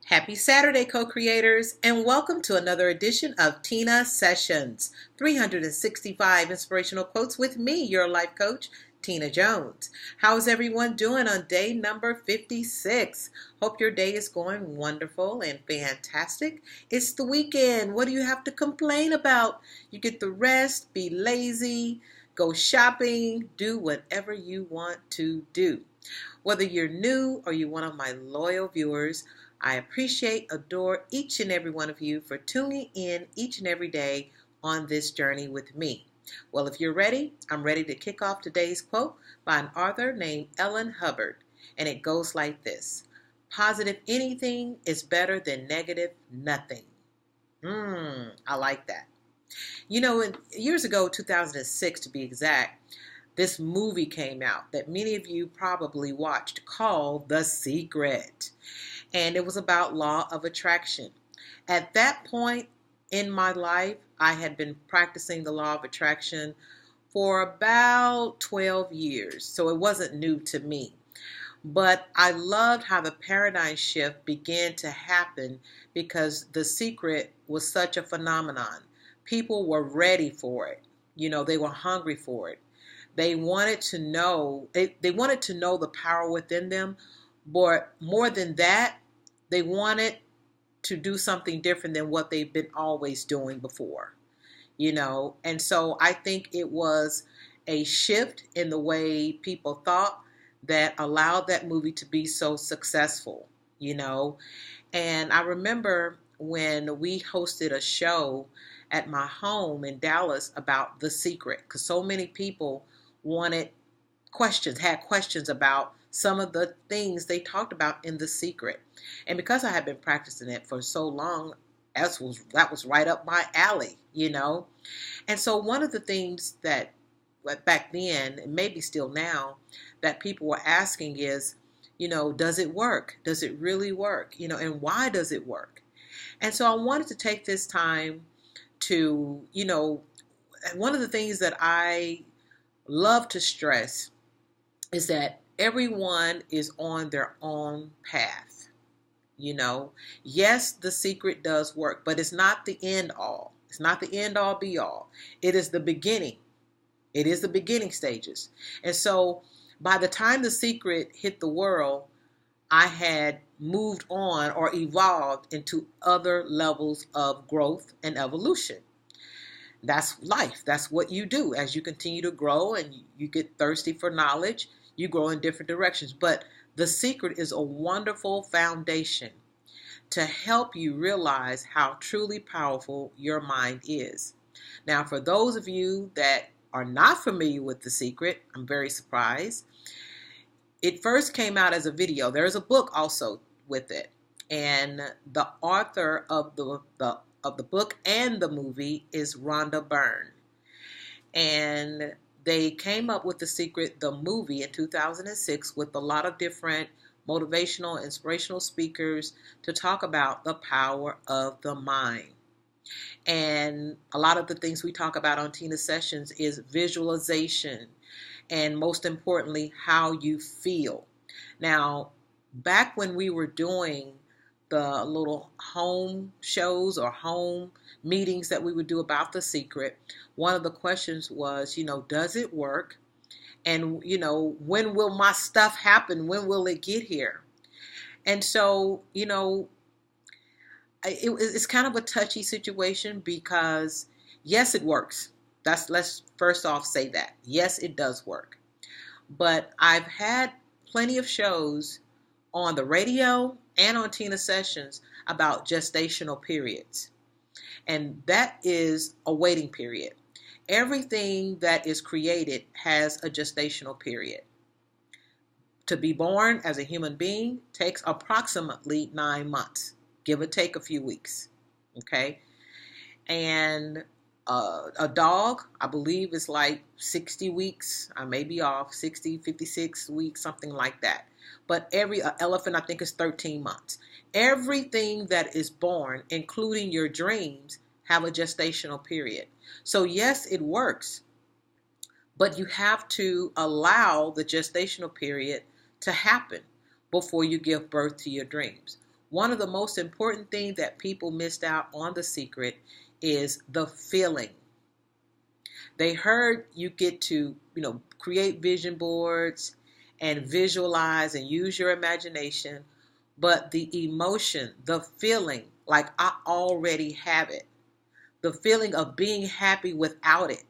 Happy Saturday, co-creators, and welcome to another edition of Teena Sessions, 365 inspirational quotes with me, your life coach, Teena Jones. How's everyone doing on day number 56? Hope your day is going wonderful and fantastic. It's the weekend. What do you have to complain about? You get to rest, be lazy, go shopping, do whatever you want to do. Whether you're new or you're one of my loyal viewers, I appreciate, adore each and every one of you for tuning in each and every day on this journey with me. Well, if you're ready, I'm ready to kick off today's quote by an author named Ellen Hubbard. And it goes like this: positive anything is better than negative nothing. I like that. Years ago, 2006 to be exact, this movie came out that many of you probably watched called The Secret. And it was about law of attraction. At that point in my life, I had been practicing the law of attraction for about 12 years. So it wasn't new to me. But I loved how the paradigm shift began to happen because The Secret was such a phenomenon. People were ready for it. They were hungry for it. They wanted to know, they wanted to know the power within them, but more than that, they wanted to do something different than what they've been always doing before, And so I think it was a shift in the way people thought that allowed that movie to be so successful. And I remember when we hosted a show at my home in Dallas about The Secret, because so many people had questions about some of the things they talked about in The Secret. And because I had been practicing it for so long, that was right up my alley. And so one of the things that back then, and maybe still now, that people were asking is, does it work? Does it really work? And why does it work? And so I wanted to take this time to, one of the things that I love to stress is that everyone is on their own path. Yes, The Secret does work, but it's not the end all. It's not the end all be all. It is the beginning. It is the beginning stages. And so by the time The Secret hit the world, I had moved on or evolved into other levels of growth and evolution. That's life. That's what you do. As you continue to grow and you get thirsty for knowledge, you grow in different directions. But The Secret is a wonderful foundation to help you realize how truly powerful your mind is. Now, for those of you that are not familiar with The Secret, I'm very surprised. It first came out as a video. There's a book also with it. And the author of the book and the movie is Rhonda Byrne. And they came up with The Secret, the movie, in 2006 with a lot of different motivational, inspirational speakers to talk about the power of the mind. And a lot of the things we talk about on Teena Sessions is visualization and, most importantly, how you feel. Now, back when we were doing the little home shows or home meetings that we would do about The Secret, one of the questions was, does it work? And, when will my stuff happen? When will it get here? And so, it's kind of a touchy situation because, yes, it works. Let's first off say that. Yes, it does work. But I've had plenty of shows on the radio and on Teena Sessions about gestational periods. And that is a waiting period. Everything that is created has a gestational period. To be born as a human being takes approximately 9 months, give or take a few weeks. Okay? And a dog, I believe, is like 60 weeks. I may be off, 60, 56 weeks, something like that. But every elephant, I think, is 13 months. Everything that is born, including your dreams, have a gestational period. So yes, it works, but you have to allow the gestational period to happen before you give birth to your dreams. One of the most important things that people missed out on The Secret is the feeling. They heard you get to, create vision boards and visualize and use your imagination, but the emotion, the feeling, like I already have it, the feeling of being happy without it,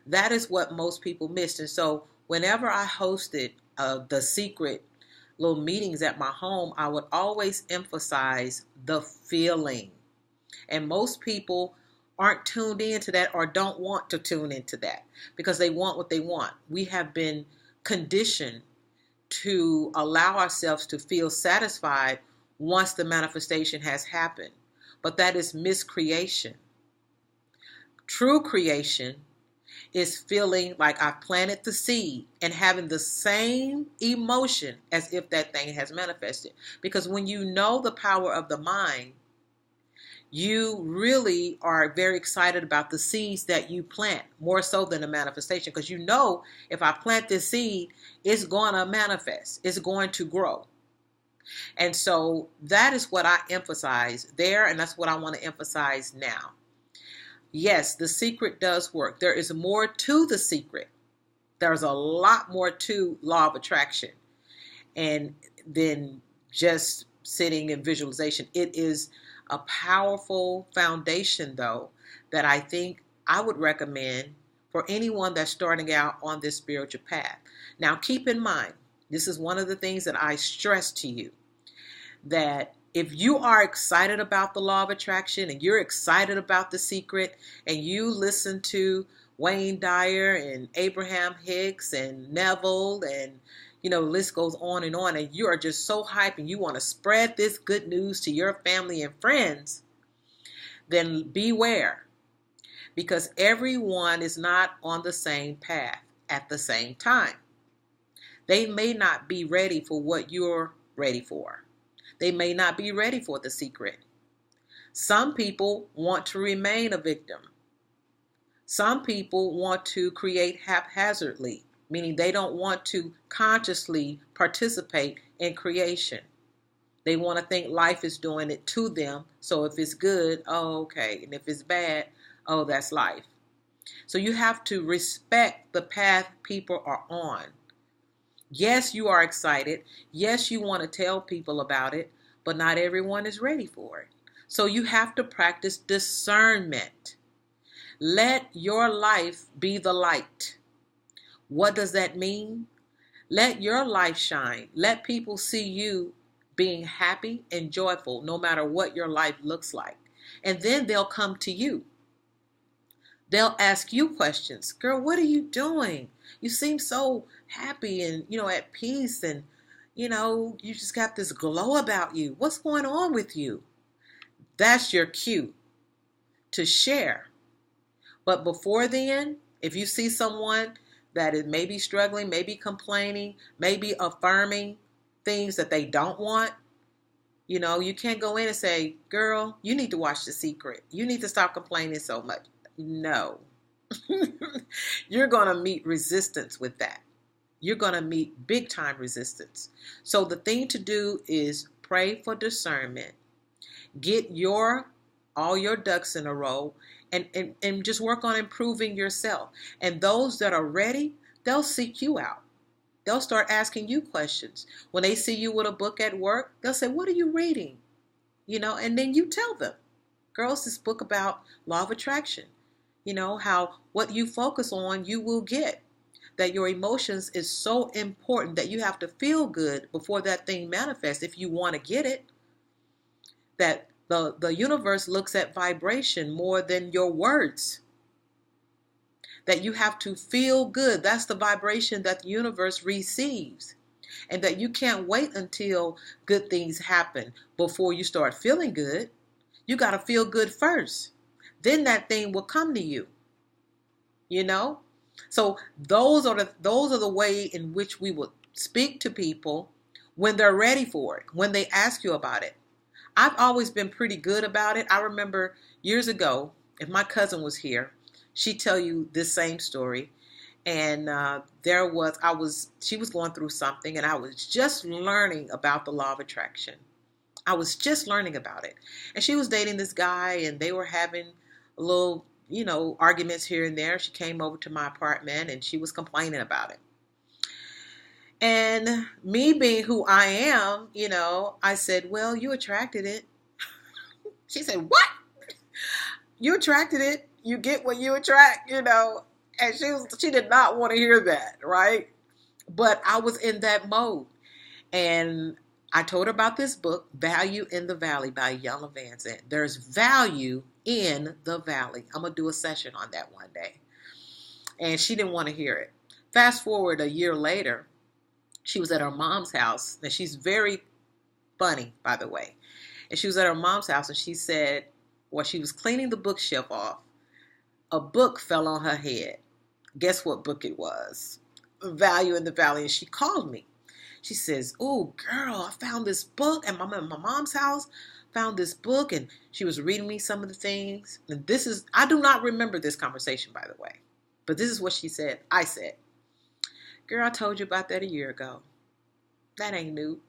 that is what most people missed. And so whenever I hosted The Secret little meetings at my home, I would always emphasize the feeling. And most people aren't tuned into that or don't want to tune into that because they want what they want. We have been conditioned to allow ourselves to feel satisfied once the manifestation has happened. But that is miscreation. True creation is feeling like I've planted the seed and having the same emotion as if that thing has manifested. Because when you know the power of the mind, you really are very excited about the seeds that you plant, more so than the manifestation. Because you know, if I plant this seed, it's going to manifest. It's going to grow. And so that is what I emphasize there, and that's what I want to emphasize now. Yes, The Secret does work. There is more to The Secret. There's a lot more to Law of Attraction and than just sitting in visualization. It is a powerful foundation, though, that I think I would recommend for anyone that's starting out on this spiritual path. Now, keep in mind, this is one of the things that I stress to you, that if you are excited about the Law of Attraction and you're excited about The Secret and you listen to Wayne Dyer and Abraham Hicks and Neville and, the list goes on, and you are just so hyped and you want to spread this good news to your family and friends, then beware, because everyone is not on the same path at the same time. They may not be ready for what you're ready for. They may not be ready for The Secret. Some people want to remain a victim. Some people want to create haphazardly, meaning they don't want to consciously participate in creation. They want to think life is doing it to them. So if it's good, oh, okay. And if it's bad, oh, that's life. So you have to respect the path people are on. Yes, you are excited. Yes, you want to tell people about it, but not everyone is ready for it. So you have to practice discernment. Let your life be the light. What does that mean? Let your life shine. Let people see you being happy and joyful no matter what your life looks like. And then they'll come to you. They'll ask you questions. Girl, what are you doing? You seem so happy and, at peace, and, you just got this glow about you. What's going on with you? That's your cue to share. But before then, if you see someone that is maybe struggling, maybe complaining, maybe affirming things that they don't want, you can't go in and say, girl, you need to watch The Secret. You need to stop complaining so much. No. You're going to meet resistance with that. You're going to meet big time resistance. So the thing to do is pray for discernment. Get all your ducks in a row, and just work on improving yourself. And those that are ready, they'll seek you out. They'll start asking you questions. When they see you with a book at work, they'll say, what are you reading? And then you tell them, girls, this book about Law of Attraction. How what you focus on, you will get. That your emotions is so important that you have to feel good before that thing manifests if you want to get it. That the universe looks at vibration more than your words. That you have to feel good. That's the vibration that the universe receives. And that you can't wait until good things happen before you start feeling good. You got to feel good first. Then that thing will come to you. So those are the way in which we will speak to people when they're ready for it, when they ask you about it. I've always been pretty good about it. I remember years ago, if my cousin was here, she'd tell you this same story. And she was going through something, and I was just learning about the Law of Attraction. I was just learning about it. And she was dating this guy, and they were having a little, arguments here and there. She came over to my apartment and she was complaining about it. And me being who I am, I said, well, you attracted it. She said, what? You attracted it. You get what you attract, And she did not want to hear that, right? But I was in that mode. And I told her about this book, Value in the Valley by Yellow Van Zandt. There's value in the valley. I'm going to do a session on that one day. And she didn't want to hear it. Fast forward a year later, she was at her mom's house. And she's very funny, by the way. And she was at her mom's house and she said, while she was cleaning the bookshelf off, a book fell on her head. Guess what book it was? Value in the Valley. And she called me. She says, oh, girl, I found this book at my mom's house. Found this book, and she was reading me some of the things. And I do not remember this conversation, by the way. But this is what she said. I said, girl, I told you about that a year ago. That ain't new.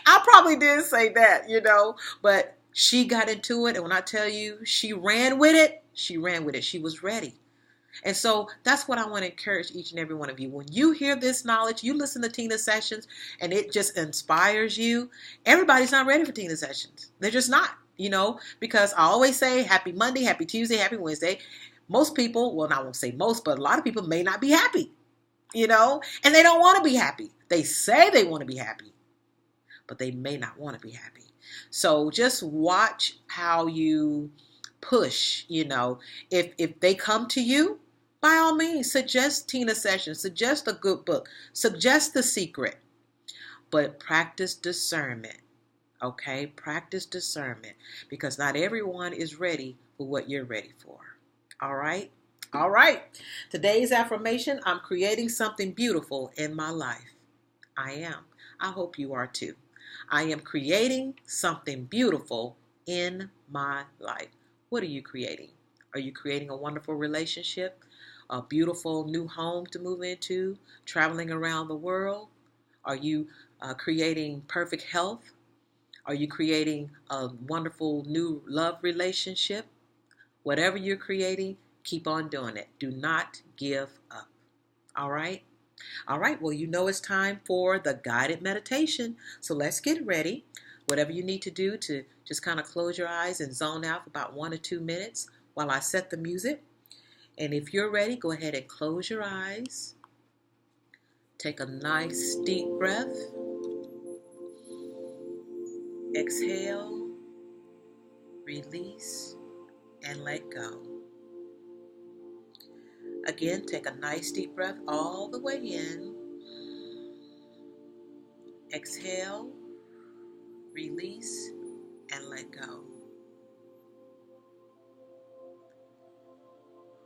I probably did say that, but she got into it. And when I tell you she ran with it, she ran with it. She was ready. And so that's what I want to encourage each and every one of you. When you hear this knowledge, you listen to Teena sessions and it just inspires you. Everybody's not ready for Teena sessions. They're just not, because I always say happy Monday, happy Tuesday, happy Wednesday. Most people, well, I won't say most, but a lot of people may not be happy, and they don't want to be happy. They say they want to be happy, but they may not want to be happy. So just watch how you push, if they come to you, by all means, suggest Teena sessions, suggest a good book, suggest The Secret, but practice discernment, okay? Practice discernment, because not everyone is ready for what you're ready for, all right? All right, today's affirmation, I'm creating something beautiful in my life. I am. I hope you are too. I am creating something beautiful in my life. What are you creating? Are you creating a wonderful relationship? A beautiful new home to move into? Traveling around the world? Are you creating perfect health? Are you creating a wonderful new love relationship? Whatever you're creating, keep on doing it. Do not give up. All right? All right, well, it's time for the guided meditation. So let's get ready. Whatever you need to do to just kind of close your eyes and zone out for about 1 or 2 minutes while I set the music. And if you're ready, go ahead and close your eyes. Take a nice deep breath. Exhale, release, and let go. Again, take a nice deep breath all the way in. Exhale, release, and let go.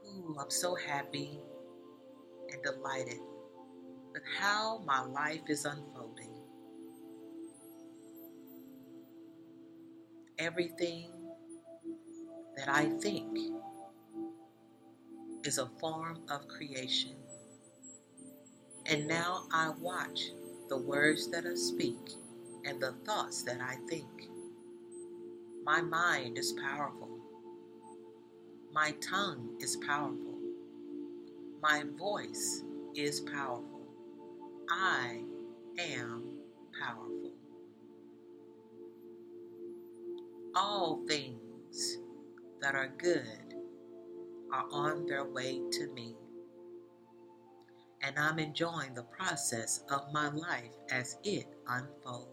Ooh, I'm so happy and delighted with how my life is unfolding. Everything that I think is a form of creation. And now I watch the words that I speak and the thoughts that I think. My mind is powerful. My tongue is powerful. My voice is powerful. I am powerful. All things that are good are on their way to me. And I'm enjoying the process of my life as it unfolds.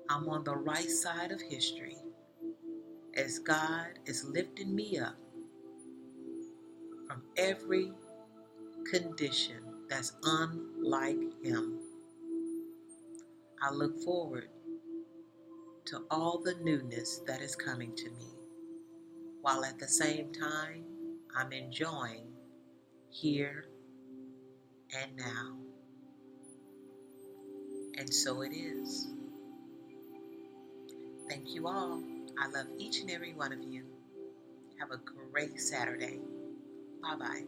I'm on the right side of history as God is lifting me up from every condition that's unlike Him. I look forward to all the newness that is coming to me, while at the same time I'm enjoying here and now. And so it is. Thank you all. I love each and every one of you. Have a great Saturday. Bye-bye.